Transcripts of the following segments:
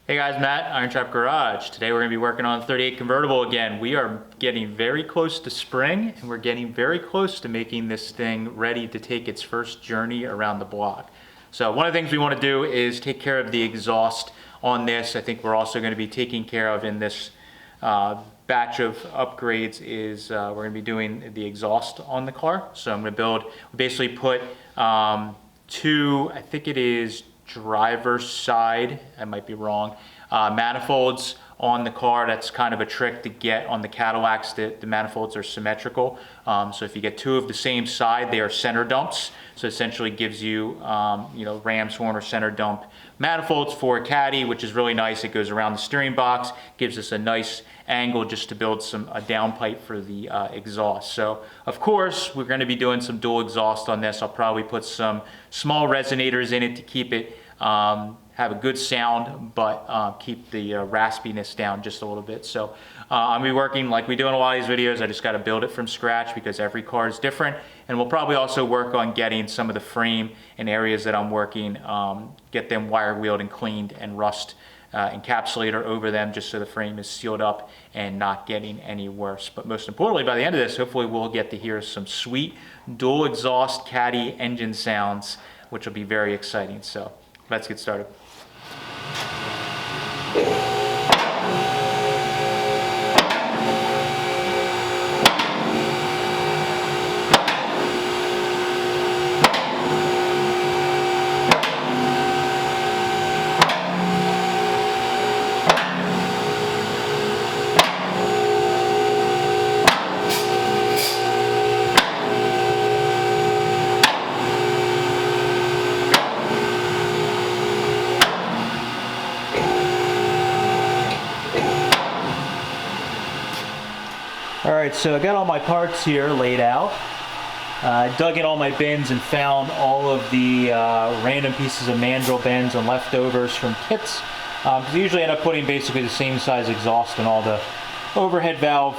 Hey guys, Matt, IronTrap Garage. Today we're going to be working on 38 Convertible again. We are getting very close to spring and we're getting very close to making this thing ready to take its first journey around the block. So one of the things we want to do is take care of the exhaust on this. I think we're also going to be taking care of in this batch of upgrades is we're going to be doing the exhaust on the car. So I'm going to basically put two, I think it is driver's side, I might be wrong, manifolds on the car. That's kind of a trick to get on the Cadillacs. The manifolds are symmetrical. So if you get two of the same side, they are center dumps. So essentially gives you, ram's horn or center dump manifolds for a Caddy, which is really nice. It goes around the steering box, gives us a nice angle just to build a downpipe for the exhaust. So of course, we're going to be doing some dual exhaust on this. I'll probably put some small resonators in it to keep it have a good sound, but keep the raspiness down just a little bit. So I'm gonna be working like we do in a lot of these videos. I just got to build it from scratch because every car is different. And we'll probably also work on getting some of the frame and areas that I'm working, get them wire wheeled and cleaned and rust encapsulator over them just so the frame is sealed up and not getting any worse. But most importantly, by the end of this, hopefully we'll get to hear some sweet dual exhaust Caddy engine sounds, which will be very exciting. So let's get started. Alright, so I got all my parts here laid out. I dug in all my bins and found all of the random pieces of mandrel bends and leftovers from kits. Because I usually end up putting basically the same size exhaust in all the overhead valve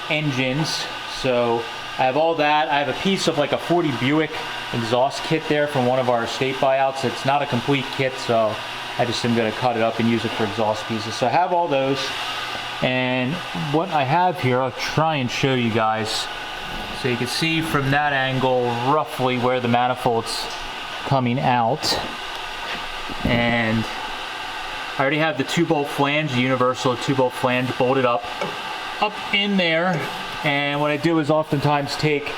engines. So I have all that. I have a piece of like a 40 Buick exhaust kit there from one of our estate buyouts. It's not a complete kit, so I just am going to cut it up and use it for exhaust pieces. So I have all those. And what I have here, I'll try and show you guys. So you can see from that angle roughly where the manifold's coming out. And I already have the 2-bolt flange, the universal 2-bolt flange bolted up in there. And what I do is oftentimes take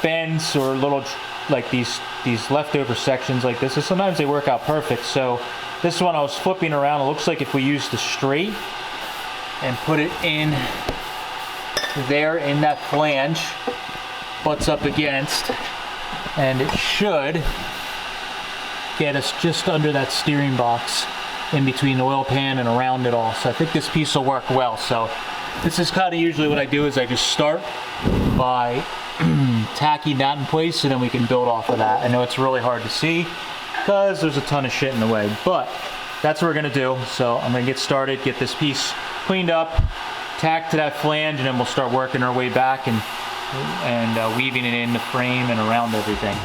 bends or little, like these leftover sections like this. And sometimes they work out perfect. So this one I was flipping around. It looks like if we use the straight and put it in there in that flange, butts up against, and it should get us just under that steering box in between the oil pan and around it all. So I think this piece will work well. So this is kind of usually what I do is I just start by tacking that in place and then we can build off of that. I know it's really hard to see because there's a ton of shit in the way, but that's what we're gonna do. So I'm gonna get started, get this piece cleaned up, tacked to that flange, and then we'll start working our way back and weaving it in the frame and around everything.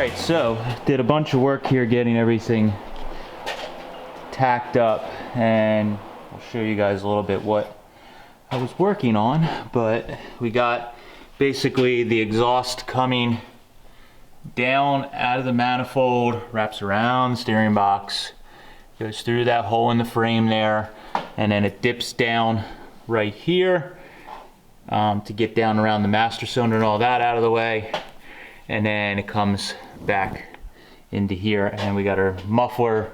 Alright, so did a bunch of work here getting everything tacked up, and I'll show you guys a little bit what I was working on. But we got basically the exhaust coming down out of the manifold, wraps around the steering box, goes through that hole in the frame there, and then it dips down right here to get down around the master cylinder and all that out of the way. And then it comes back into here, and we got our muffler,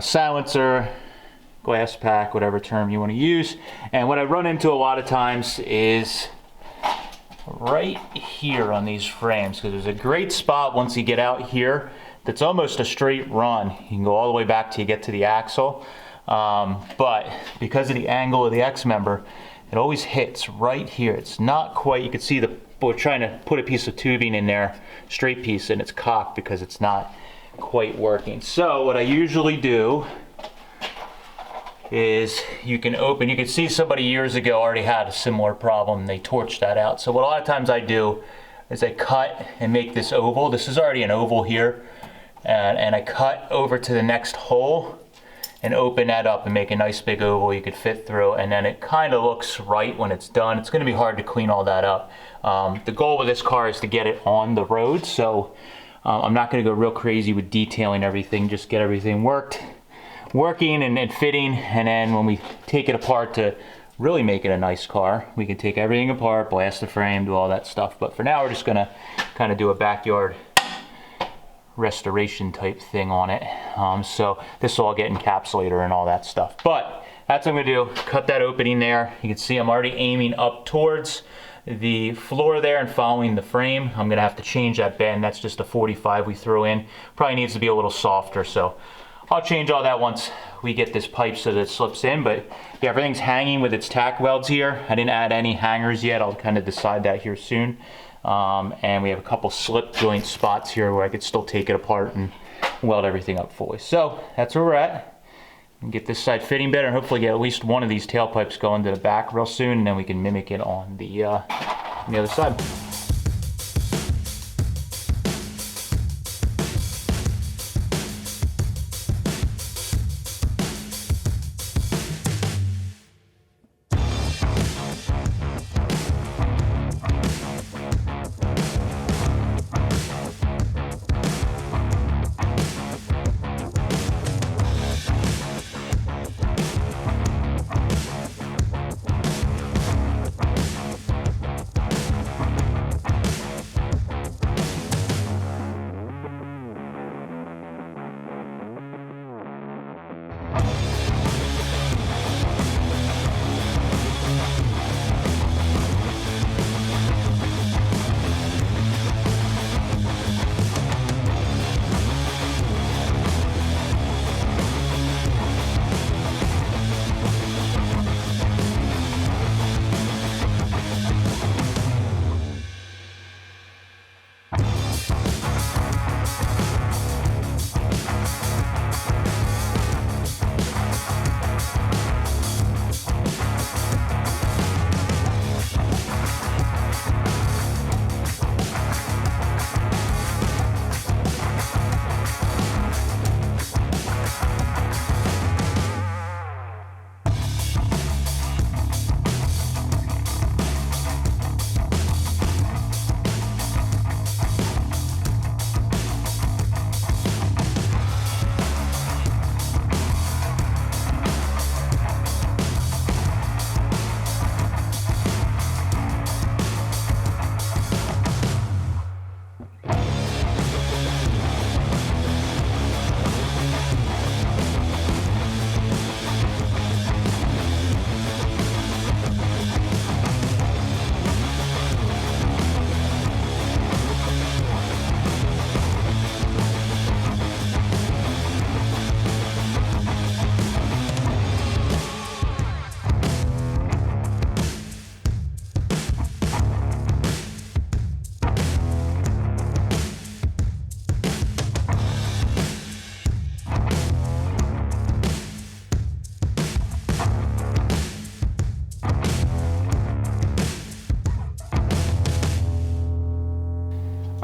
silencer, glass pack, whatever term you want to use. And what I run into a lot of times is right here on these frames, because there's a great spot once you get out here that's almost a straight run. You can go all the way back till you get to the axle, but because of the angle of the X member, it always hits right here. It's not quite, you can see we're trying to put a piece of tubing in there, straight piece, and it's cocked because it's not quite working. So what I usually do is you can see somebody years ago already had a similar problem. They torched that out. So what a lot of times I do is I cut and make this oval. This is already an oval here, and I cut over to the next hole and open that up and make a nice big oval you could fit through, and then it kind of looks right when it's done. It's going to be hard to clean all that up. The goal with this car is to get it on the road, so I'm not going to go real crazy with detailing everything, just get everything working and fitting, and then when we take it apart to really make it a nice car, we can take everything apart, blast the frame, do all that stuff. But for now, we're just going to kind of do a backyard restoration type thing on it. So this will all get encapsulated and all that stuff. But that's what I'm gonna do. Cut that opening there. You can see I'm already aiming up towards the floor there and following the frame. I'm gonna have to change that bend. That's just a 45 we threw in. Probably needs to be a little softer, so I'll change all that once we get this pipe so that it slips in. But yeah, everything's hanging with its tack welds here. I didn't add any hangers yet. I'll kind of decide that here soon. And we have a couple slip joint spots here where I could still take it apart and weld everything up fully. So that's where we're at. And get this side fitting better, and hopefully get at least one of these tailpipes going to the back real soon, and then we can mimic it on the other side.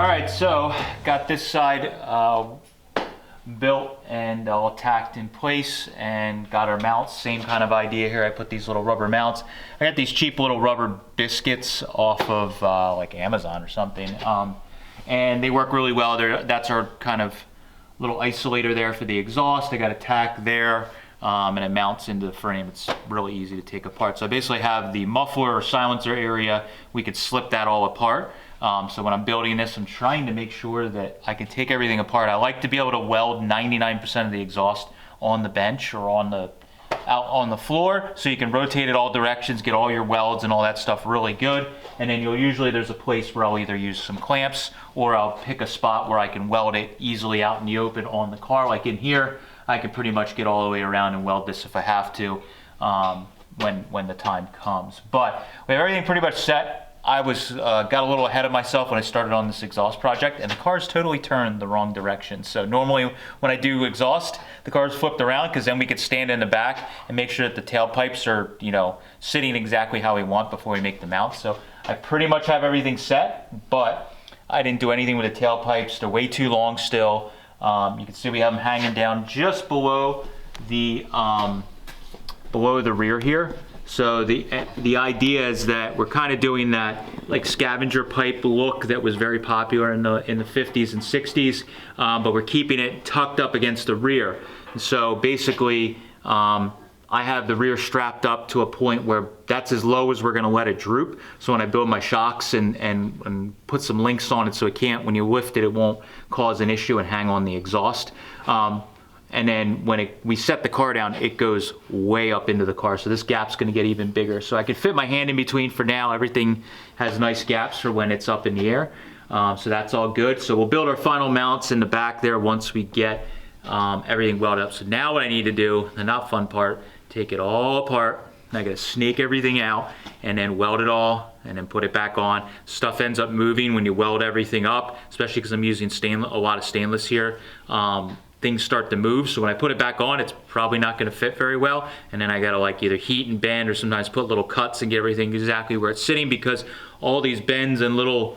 All right, so got this side built and all tacked in place, and got our mounts. Same kind of idea here. I put these little rubber mounts. I got these cheap little rubber biscuits off of like Amazon or something, and they work really well. That's our kind of little isolator there for the exhaust. I got a tack there, and it mounts into the frame. It's really easy to take apart. So I basically have the muffler or silencer area. We could slip that all apart. So when I'm building this, I'm trying to make sure that I can take everything apart. I like to be able to weld 99% of the exhaust on the bench or out on the floor, so you can rotate it all directions, get all your welds and all that stuff really good. And then there's a place where I'll either use some clamps, or I'll pick a spot where I can weld it easily out in the open on the car. Like in here, I can pretty much get all the way around and weld this if I have to, when the time comes. But we have everything pretty much set. I got a little ahead of myself when I started on this exhaust project, and the car's totally turned the wrong direction. So normally when I do exhaust, the car's flipped around, because then we could stand in the back and make sure that the tailpipes are, sitting exactly how we want before we make the mount. So I pretty much have everything set, but I didn't do anything with the tailpipes. They're way too long still. You can see we have them hanging down just below the rear here. So the idea is that we're kind of doing that like scavenger pipe look that was very popular in the 50s and 60s, but we're keeping it tucked up against the rear. And so basically, I have the rear strapped up to a point where that's as low as we're going to let it droop. So when I build my shocks and put some links on it, so it can't, when you lift it, it won't cause an issue and hang on the exhaust. And then when we set the car down, it goes way up into the car. So this gap's gonna get even bigger. So I can fit my hand in between for now. Everything has nice gaps for when it's up in the air. So that's all good. So we'll build our final mounts in the back there once we get everything welded up. So now what I need to do, the not fun part, take it all apart. I gotta snake everything out and then weld it all and then put it back on. Stuff ends up moving when you weld everything up, especially because I'm using a lot of stainless here. Things start to move, so when I put it back on, it's probably not going to fit very well, and then I gotta like either heat and bend, or sometimes put little cuts and get everything exactly where it's sitting, because all these bends and little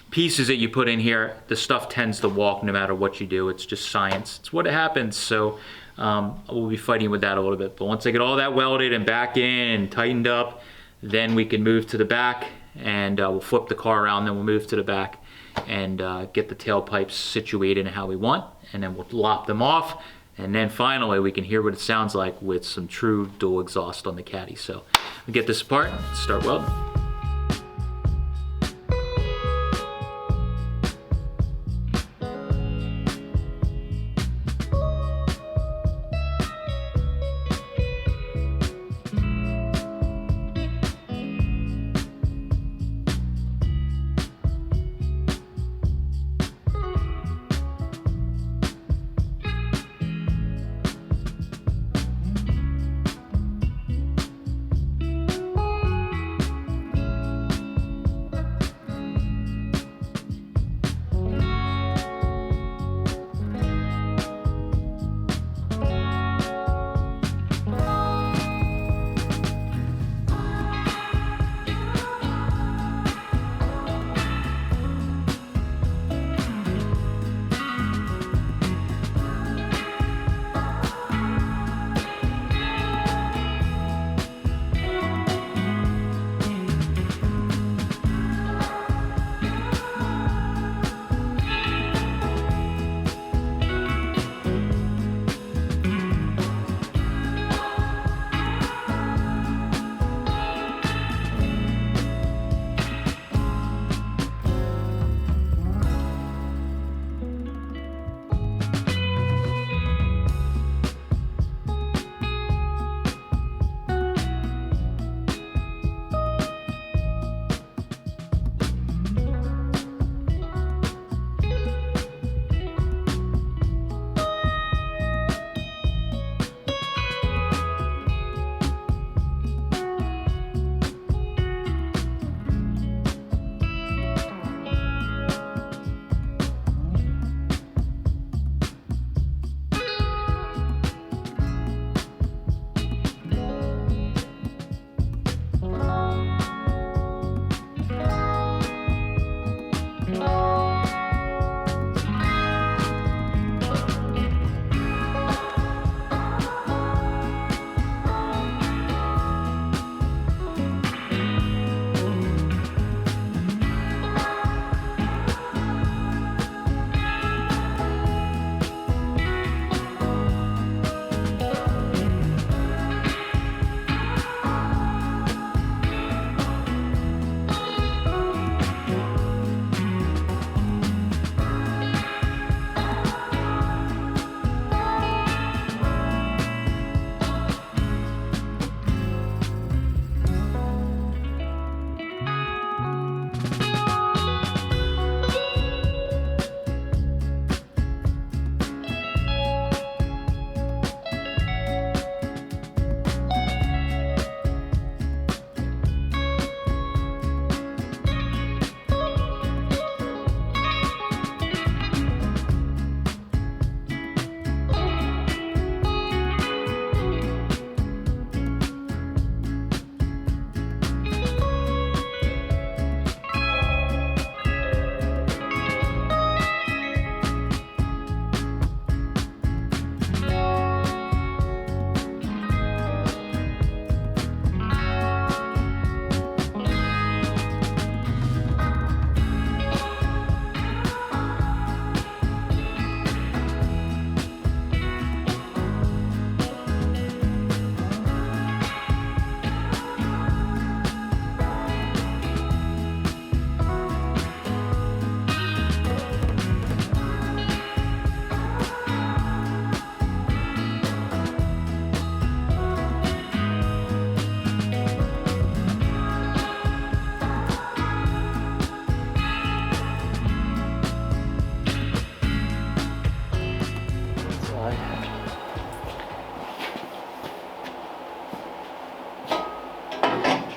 pieces that you put in here, the stuff tends to walk no matter what you do. It's just science. It's what happens. So we'll be fighting with that a little bit, but once I get all that welded and back in and tightened up, then we can move to the back, and we'll flip the car around, then we'll move to the back and get the tailpipes situated in how we want, and then we'll lop them off, and then finally we can hear what it sounds like with some true dual exhaust on the Caddy. So we'll get this apart, start welding.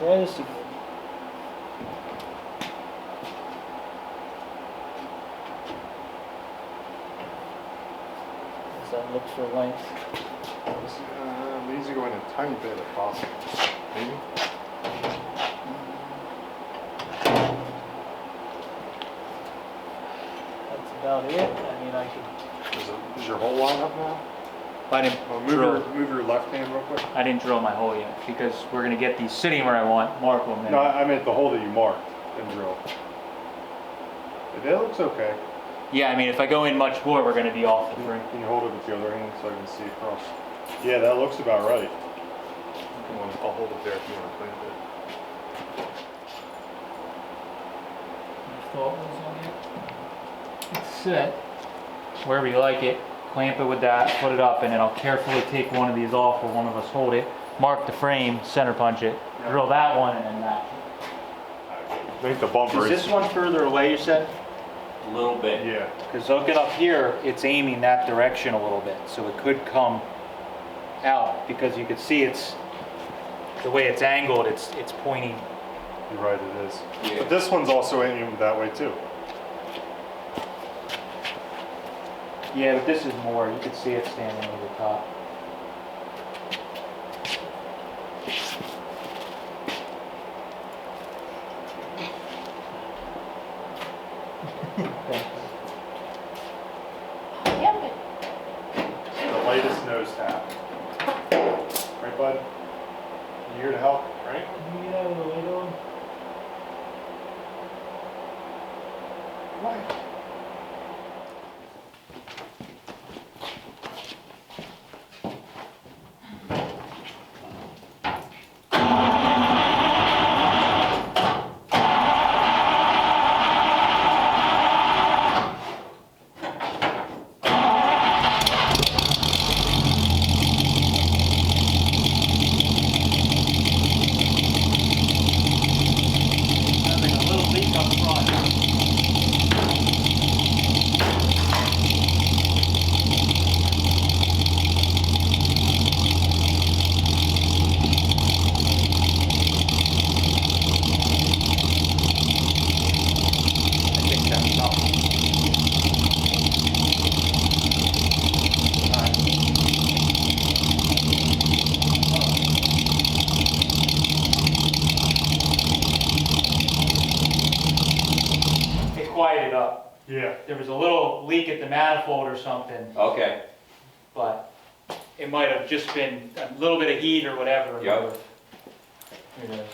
Try this again. As I look for length. These are going a tiny bit if possible. Maybe? That's about it. I mean, I can. Is your hole line up now? I didn't Move your left hand real quick. I didn't drill my hole yet because we're gonna get these sitting where I want. Mark them. No, I meant the hole that you marked and drilled. That looks okay. Yeah, I mean, if I go in much more, we're gonna be off the frame. Can you hold it with the other hand so I can see across? Yeah, that looks about right. I'll hold it there if you want to clamp it. Your thought was on it. It's set wherever you like it. Clamp it with that, put it up, and then I'll carefully take one of these off or one of us hold it, mark the frame, center punch it, drill that one, and then match it. I think the bumper Is this one further away, you said? A little bit. Yeah. Because looking up here, it's aiming that direction a little bit, so it could come out because you can see it's the way it's angled. It's pointing. You're right, it is. Yeah. But this one's also aiming that way too. Yeah, but this is more. You can see it standing over the top. The latest nose tap. Right, bud? You here to help, right? Yeah, the light on. Why? Quieted up. Yeah. There was a little leak at the manifold or something, Okay. but it might have just been a little bit of heat or whatever. Yep. Who knows?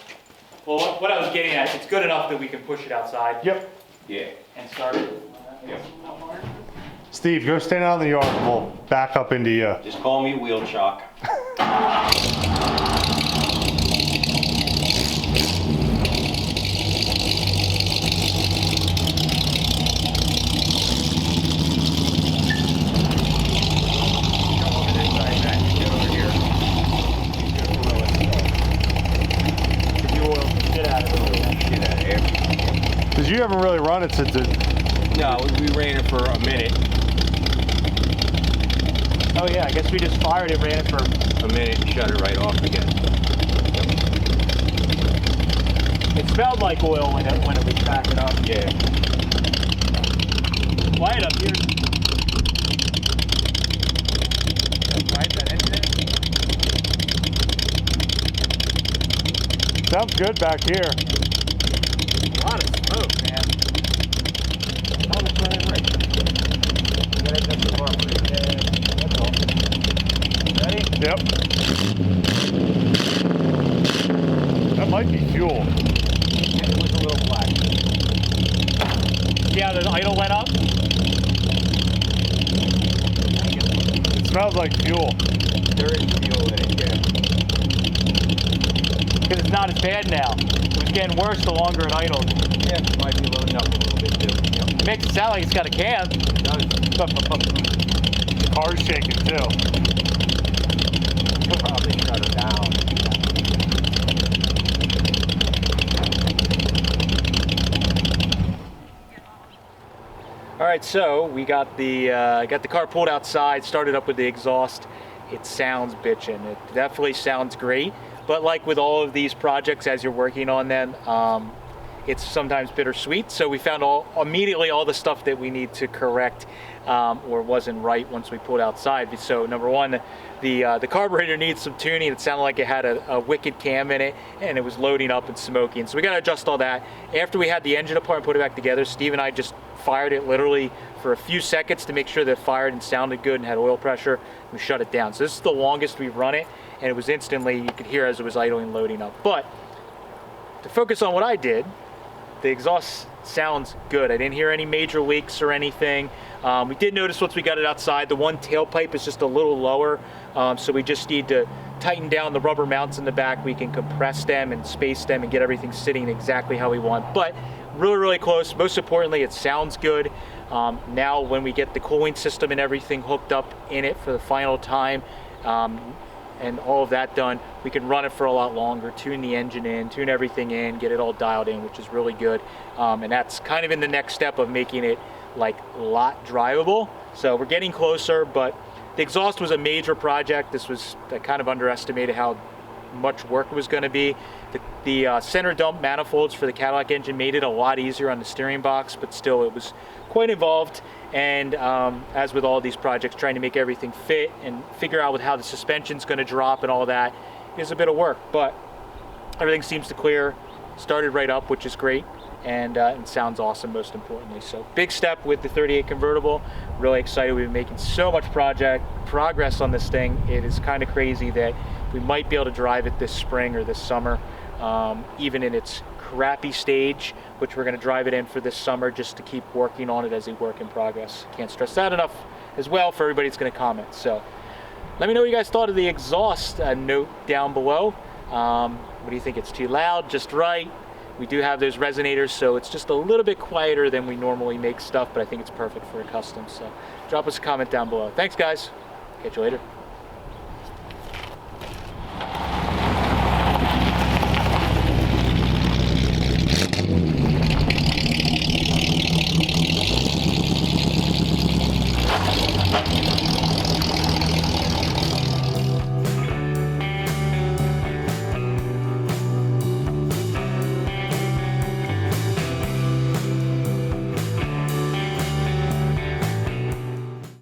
Well, what I was getting at, it's good enough that we can push it outside. Yep. Yeah. And start it. Yep. Steve, go stand out in the yard and we'll back up into you. Just call me wheel chalk. Because you haven't really run it since it... No, we ran it for a minute. Oh yeah, I guess we just fired it, ran it for A minute and shut it right off again. It smelled like oil when it was backing up. Yeah. Quiet up here. Quiet that engine. Sounds good back here. A lot of smoke, man. Oh, it's running right. You gotta adjust the carburetor. That's all. Ready? Yep. That might be fuel. Yeah, it was a little black. See how the idle went up? It smells like fuel. There is fuel in it, yeah. Because it's not as bad now. It was getting worse the longer it idled. Yeah, might be loading up a little bit too. Yep. It makes it sound like it's got a cam. It does. Car's shaking too. Probably shut it down. All right, so we got the car pulled outside, started up with the exhaust. It sounds bitchin'. It definitely sounds great. but like with all of these projects, as you're working on them, it's sometimes bittersweet. So we found immediately all the stuff that we need to correct or wasn't right once we pulled outside. So number one, the carburetor needs some tuning. It sounded like it had a wicked cam in it, and it was loading up and smoking. So we got to adjust all that. After we had the engine apart and put it back together, Steve and I just fired it literally for a few seconds to make sure that it fired and sounded good and had oil pressure. We shut it down. So this is the longest we've run it, and it was instantly, you could hear as it was idling, loading up. But to focus on what I did, the exhaust sounds good. I didn't hear any major leaks or anything. We did notice once we got it outside, the one tailpipe is just a little lower, so we just need to tighten down the rubber mounts in the back. We can compress them and space them and get everything sitting exactly how we want. But really, really close. Most importantly, it sounds good. Now when we get the cooling system and everything hooked up in it for the final time, and all of that done, we can run it for a lot longer, tune the engine in, tune everything in, get it all dialed in, which is really good. And that's kind of in the next step of making it like a lot drivable. So we're getting closer, but the exhaust was a major project. I kind of underestimated how much work it was going to be. The center dump manifolds for the Cadillac engine made it a lot easier on the steering box, but still it was quite involved. And as with all these projects, trying to make everything fit and figure out how the suspension's going to drop and all that is a bit of work, but everything seems to clear, started right up, which is great, and sounds awesome, most importantly. So big step with the 38 convertible. Really excited. We've been making so much progress on this thing. It is kind of crazy that we might be able to drive it this spring or this summer, even in its crappy stage, which we're going to drive it in for this summer just to keep working on it as a work in progress. Can't stress that enough as well for everybody that's going to comment. So let me know what you guys thought of the exhaust. Note down below. What do you think? It's too loud, just right? We do have those resonators, so it's just a little bit quieter than we normally make stuff, but I think it's perfect for a custom. So drop us a comment down below. Thanks, guys. Catch you later.